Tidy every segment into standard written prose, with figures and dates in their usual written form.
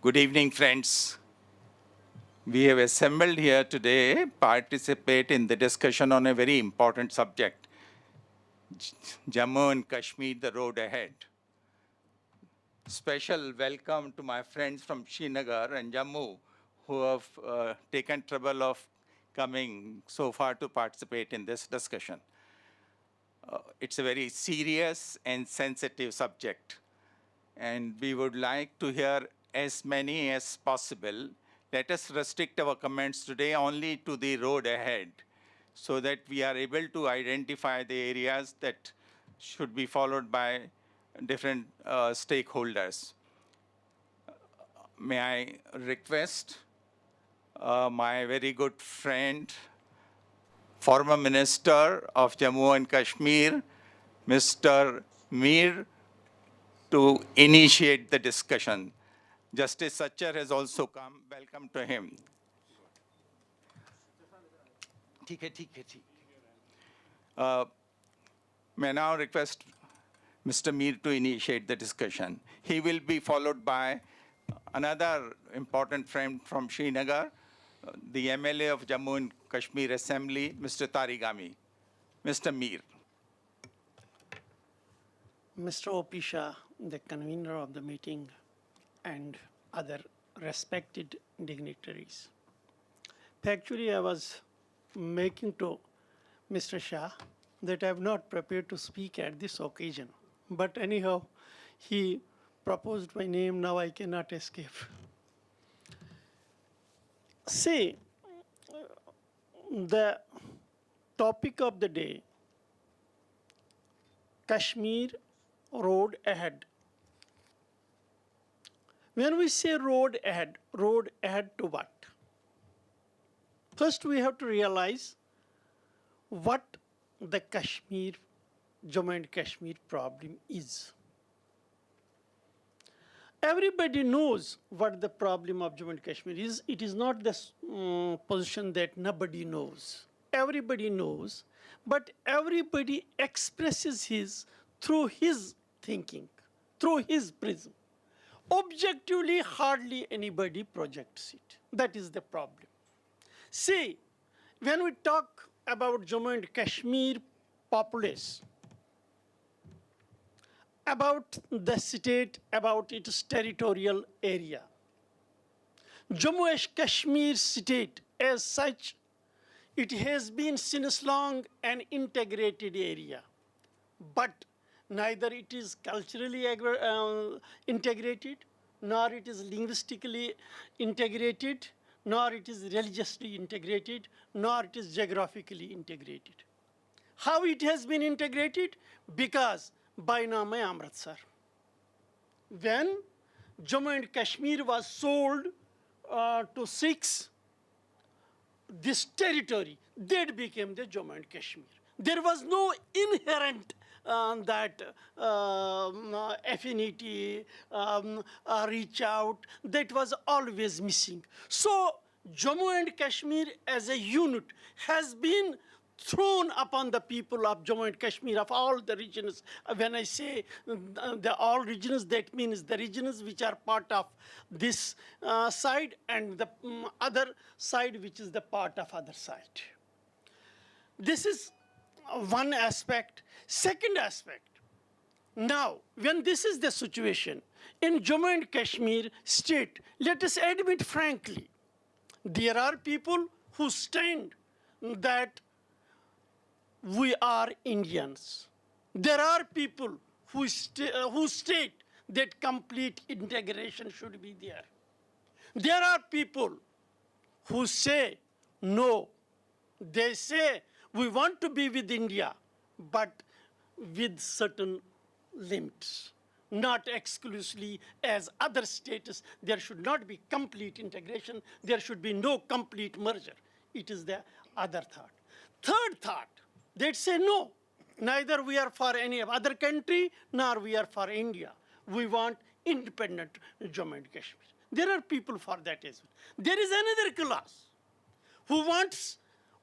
Good evening, friends. We have assembled here today participate in the discussion on a very important subject, Jammu and Kashmir, the road ahead. Special welcome to my friends from Srinagar and Jammu who have taken trouble of coming so far to participate in this discussion. It's a very serious and sensitive subject, and we would like to hear as many as possible. Let us restrict our comments today only to the road ahead so that we are able to identify the areas that should be followed by different stakeholders. May I request my very good friend, former Minister of Jammu and Kashmir, Mr. Mir, to initiate the discussion. Justice Sacchar has also come. Welcome to him. May I now request Mr. Mir to initiate the discussion. He will be followed by another important friend from Srinagar, the MLA of Jammu and Kashmir Assembly, Mr. Tarigami. Mr. Mir. Mr. O.P. Shah, the convener of the meeting, and other respected dignitaries. Actually, I was making to Mr. Shah that I am not prepared to speak at this occasion. But anyhow, he proposed my name, now I cannot escape. See, the topic of the day, Kashmir road ahead. When we say road ahead to what? First, we have to realize what the Jammu and Kashmir problem is. Everybody knows what the problem of Jammu and Kashmir is. It is not the position that nobody knows. Everybody knows, but everybody expresses through his thinking, through his prism. Objectively, hardly anybody projects it. That is the problem. See, when we talk about Jammu and Kashmir populace, about the state, about its territorial area, Jammu and Kashmir state as such, it has been since long an integrated area, but neither it is culturally integrated, nor it is linguistically integrated, nor it is religiously integrated, nor it is geographically integrated. How it has been integrated? Because by Nama Amritsar. When Jammu and Kashmir was sold to Sikhs, this territory, that became the Jammu and Kashmir. There was no inherent affinity, reach out, that was always missing. So Jammu and Kashmir as a unit has been thrown upon the people of Jammu and Kashmir, of all the regions. When I say the all regions, that means the regions which are part of this side and the other side which is the part of other side. This is one aspect. Second aspect, now when this is the situation in Jammu and Kashmir state, let us admit frankly, there are people who stand that we are Indians. There are people who state that complete integration should be there. There are people who say no. They say we want to be with India, but with certain limits, not exclusively as other states. There should not be complete integration. There should be no complete merger. It is the other thought. Third thought, they say no, neither we are for any other country, nor we are for India. We want independent Jammu and Kashmir. There are people for that as well. There is another class who wants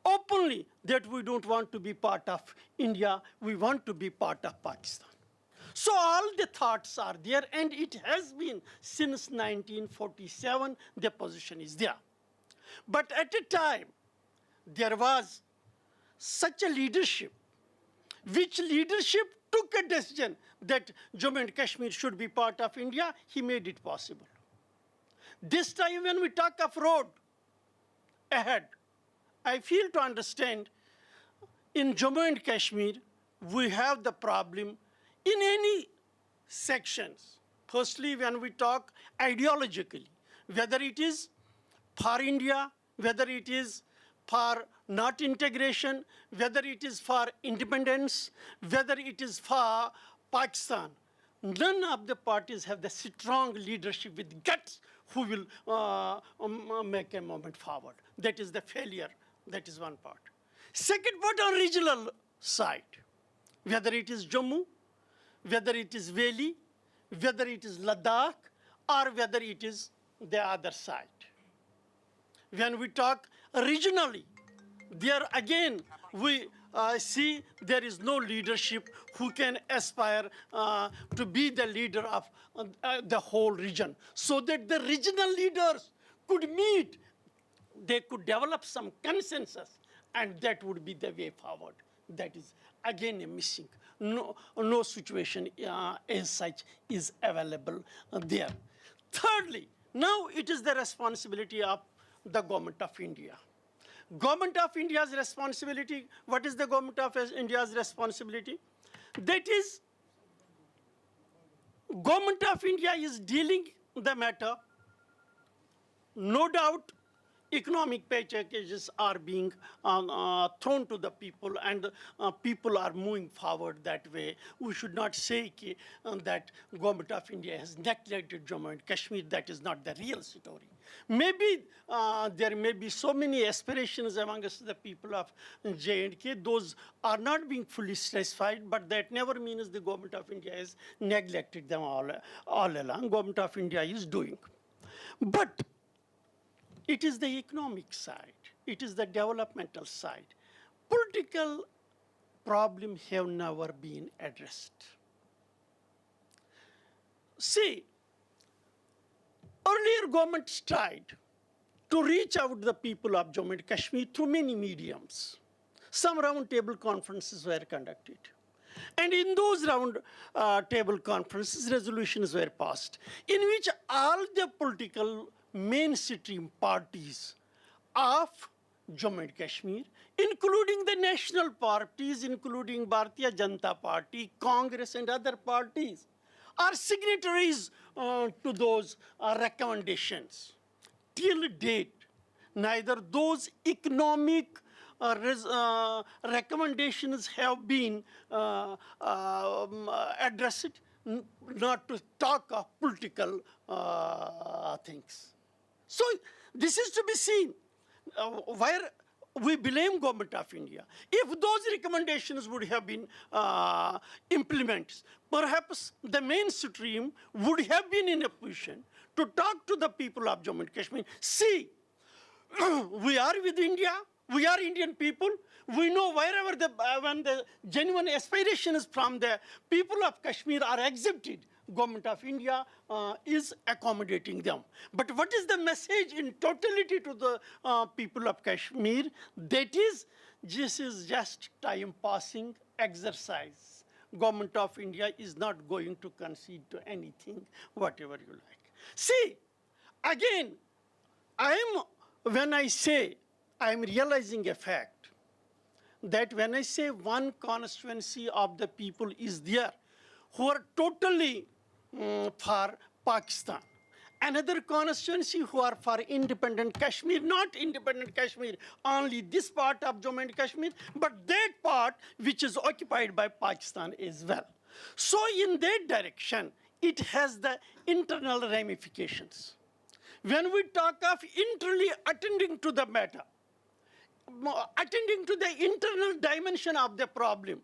openly that we don't want to be part of India, we want to be part of Pakistan. So all the thoughts are there, and it has been since 1947, the position is there. But at a time, there was such a leadership, which leadership took a decision that Jammu and Kashmir should be part of India. He made it possible. This time when we talk of road ahead, I feel to understand in Jammu and Kashmir, we have the problem in any sections. Firstly, when we talk ideologically, whether it is for India, whether it is for not integration, whether it is for independence, whether it is for Pakistan, none of the parties have the strong leadership with guts who will make a movement forward. That is the failure. That is one part. Second part, on regional side, whether it is Jammu, whether it is Valley, whether it is Ladakh, or whether it is the other side. When we talk regionally, there again we see there is no leadership who can aspire to be the leader of the whole region, so that the regional leaders could meet, they could develop some consensus, and that would be the way forward. That is again a missing. No situation as such is available there. Thirdly, now it is the responsibility of the government of India. Government of India's responsibility, what is the government of India's responsibility? That is, government of India is dealing the matter. No doubt, economic packages are being thrown to the people, and people are moving forward that way. We should not say that government of India has neglected Jammu and Kashmir. That is not the real story. Maybe there may be so many aspirations amongst the people of J&K. Those are not being fully satisfied, but that never means the government of India has neglected them all along. Government of India is doing. But it is the economic side. It is the developmental side. Political problems have never been addressed. See, earlier governments tried to reach out to the people of Jammu and Kashmir through many mediums. Some round table conferences were conducted. And in those round table conferences, resolutions were passed, in which all the political mainstream parties of Jammu and Kashmir, including the national parties, including Bharatiya Janata Party, Congress, and other parties, are signatories to those recommendations. Till date, neither those economic recommendations have been addressed, not to talk of political things. So this is to be seen where we blame government of India. If those recommendations would have been implemented, perhaps the mainstream would have been in a position to talk to the people of Jammu and Kashmir. See, we are with India. We are Indian people. We know wherever when the genuine aspirations from the people of Kashmir are exhibited, government of India is accommodating them. But what is the message in totality to the people of Kashmir? That is, this is just time passing exercise. Government of India is not going to concede to anything, whatever you like. See, again, when I say I am realizing a fact, that when I say one constituency of the people is there who are totally for Pakistan, another constituency who are for independent Kashmir, not independent Kashmir, only this part of Jammu and Kashmir, but that part which is occupied by Pakistan as well. So in that direction, it has the internal ramifications. When we talk of internally attending to the matter, attending to the internal dimension of the problem,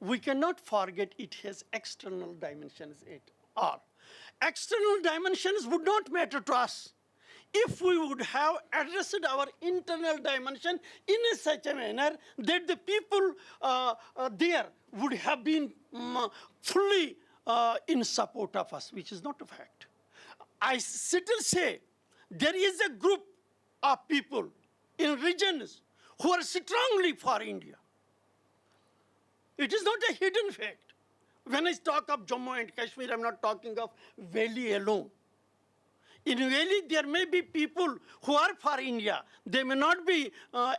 we cannot forget it has external dimensions at all. External dimensions would not matter to us if we would have addressed our internal dimension in such a manner that the people there would have been fully in support of us, which is not a fact. I still say there is a group of people in regions who are strongly for India. It is not a hidden fact. When I talk of Jammu and Kashmir, I'm not talking of Valley alone. In Valley, there may be people who are for India. They may not be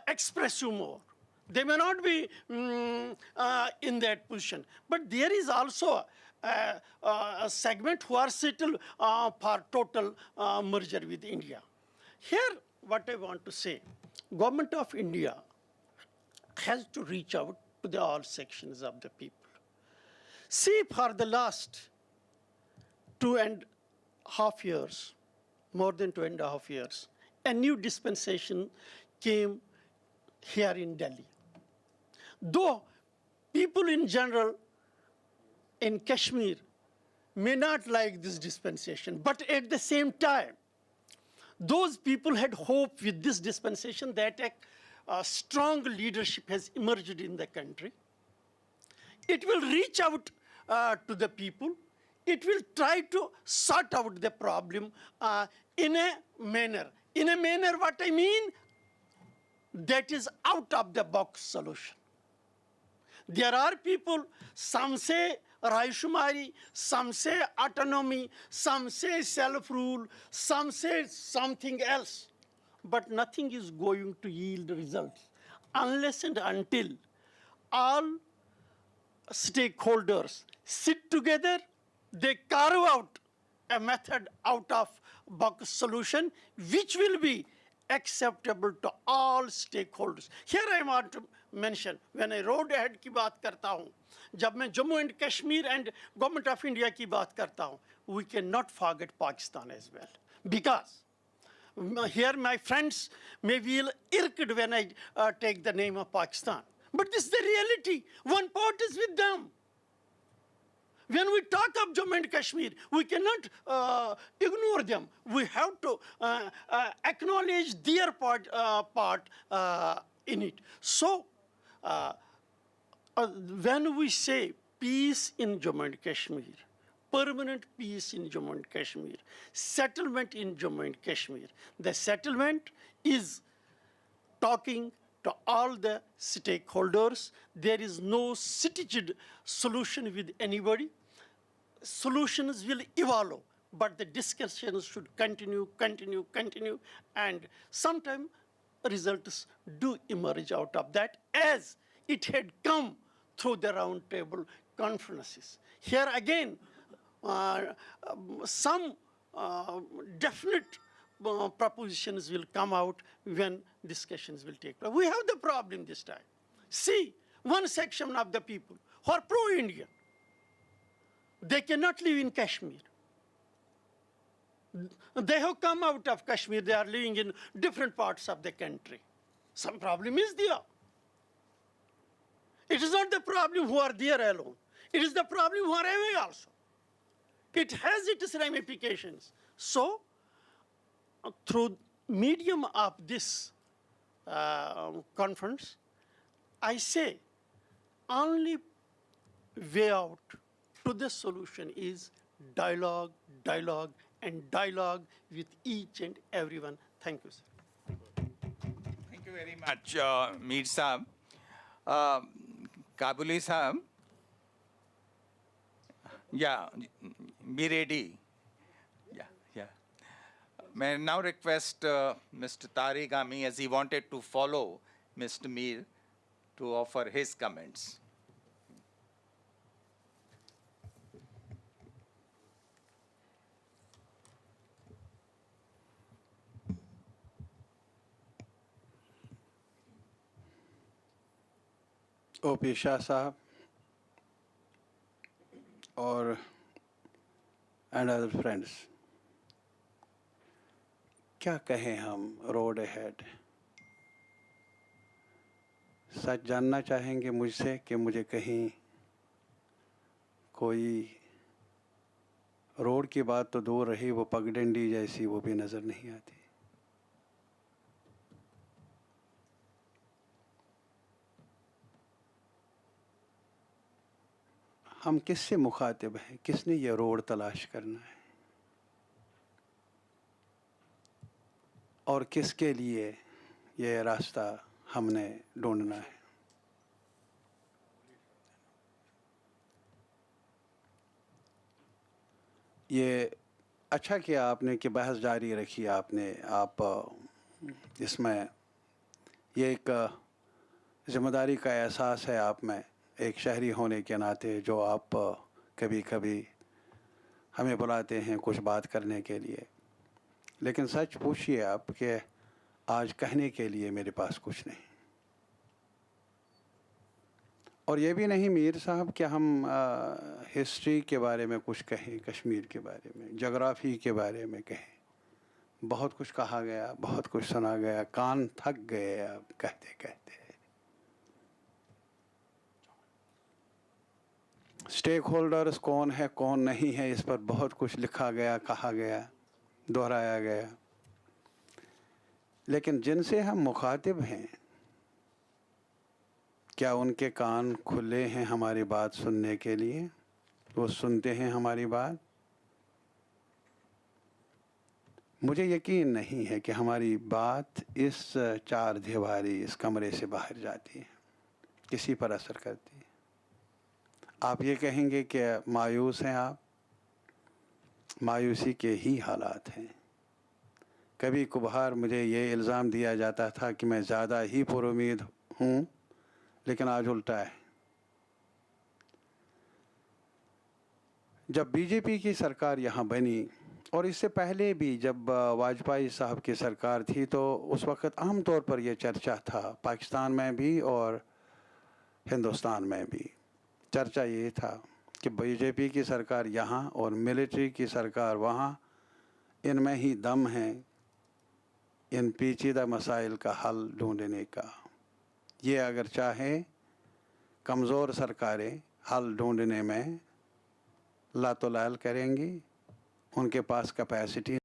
expressive more. They may not be in that position. But there is also a segment who are settled for total merger with India. Here, what I want to say, Government of India has to reach out to the all sections of the people. See, for the last 2.5 years, more than 2.5 years, a new dispensation came here in Delhi. Though people in general in Kashmir may not like this dispensation, but at the same time, those people had hope with this dispensation that a strong leadership has emerged in the country. It will reach out to the people. It will try to sort out the problem in a manner. In a manner, what I mean, that is out of the box solution. There are people, some say Raishumari, some say autonomy, some say self-rule, some say something else. But nothing is going to yield results unless and until all stakeholders sit together, they carve out a method out of box solution which will be acceptable to all stakeholders. Here I want to mention, when I road ahead की बात करता हूँ, जब मैं Jammu and Kashmir and Government of India की बात करता हूँ, we cannot forget Pakistan as well. Because here my friends may feel irked when I take the name of Pakistan. But this is the reality. One part is with them. When we talk of Jammu and Kashmir, we cannot ignore them. We have to acknowledge their part in it. So, when we say peace in Jammu and Kashmir, permanent peace in Jammu and Kashmir, settlement in Jammu and Kashmir, the settlement is talking to all the stakeholders. There is no stitched solution with anybody. Solutions will evolve, but the discussions should continue, and sometime results do emerge out of that, as it had come through the round table conferences. Here again, some definite propositions will come out when discussions will take place. We have the problem this time. See, one section of the people who are pro-India, they cannot live in Kashmir. They have come out of Kashmir. They are living in different parts of the country. Some problem is there. It is not the problem who are there alone. It is the problem who are away also. It has its ramifications. So, through medium of this conference, I say only way out to the solution is dialogue, dialogue, and dialogue with each and everyone. Thank you, sir. Thank you very much, Mir Saab. Kabuli Saab. Yeah, be ready. Yeah. May I now request Mr. Tarigami, as he wanted to follow Mr. Mir, to offer his comments. O.P. Shah साहब और and other friends, क्या कहें हम road ahead. सच जानना चाहेंगे मुझसे कि मुझे कहीं कोई रोड की बात तो दूर रही, वो पगडंडी जैसी वो भी नज़र नहीं आती। ہم کس سے مخاطب ہیں, کس نے یہ روڈ تلاش کرنا ہے, اور کس کے لیے یہ راستہ ہم نے ڈھونڈنا ہے. یہ اچھا کیا آپ نے کہ بحث جاری رکھی آپ نے. آپ اس میں یہ ایک ذمہ داری کا احساس ہے آپ میں, ایک شہری ہونے کے ناطے, جو آپ کبھی کبھی ہمیں بلاتے ہیں کچھ بات کرنے کے لیے. لیکن سچ پوچھیے آپ کہ آج کہنے کے لیے میرے پاس کچھ نہیں. اور یہ بھی نہیں میر صاحب کہ ہم ہسٹری کے بارے میں کچھ کہیں, کشمیر کے بارے میں, جغرافی کے بارے میں کہیں. بہت کچھ کہا گیا, بہت کچھ سنا گیا, کان تھک گئے اب کہتے کہتے. اسٹیک ہولڈرز کون ہے کون نہیں ہے, اس پر بہت کچھ لکھا گیا, کہا گیا, دہرایا گیا. لیکن جن سے ہم مخاطب ہیں, کیا ان کے کان کھلے ہیں ہماری بات سننے کے لیے؟ وہ سنتے ہیں ہماری بات؟ مجھے یقین نہیں ہے کہ ہماری بات اس چار دیواری, اس کمرے سے باہر جاتی ہے, کسی پر اثر کرتی ہے. آپ یہ کہیں گے کہ مایوس ہیں آپ, مایوسی کے ہی حالات ہیں. کبھی کبھار مجھے یہ الزام دیا جاتا تھا کہ میں زیادہ ہی پر امید ہوں, لیکن آج الٹا ہے. جب بی جے پی کی سرکار یہاں بنی, اور اس سے پہلے بھی جب واجپئی صاحب کی سرکار تھی, تو اس وقت عام طور پر یہ چرچا تھا, پاکستان میں بھی اور ہندوستان میں بھی چرچا یہ تھا کہ بی جے پی کی سرکار یہاں اور ملٹری کی سرکار وہاں, ان میں ہی دم ہے ان پیچیدہ مسائل کا حل ڈھونڈنے کا. یہ اگر چاہے کمزور سرکاریں حل ڈھونڈنے میں لا تو لال کریں گی, ان کے پاس کیپیسٹی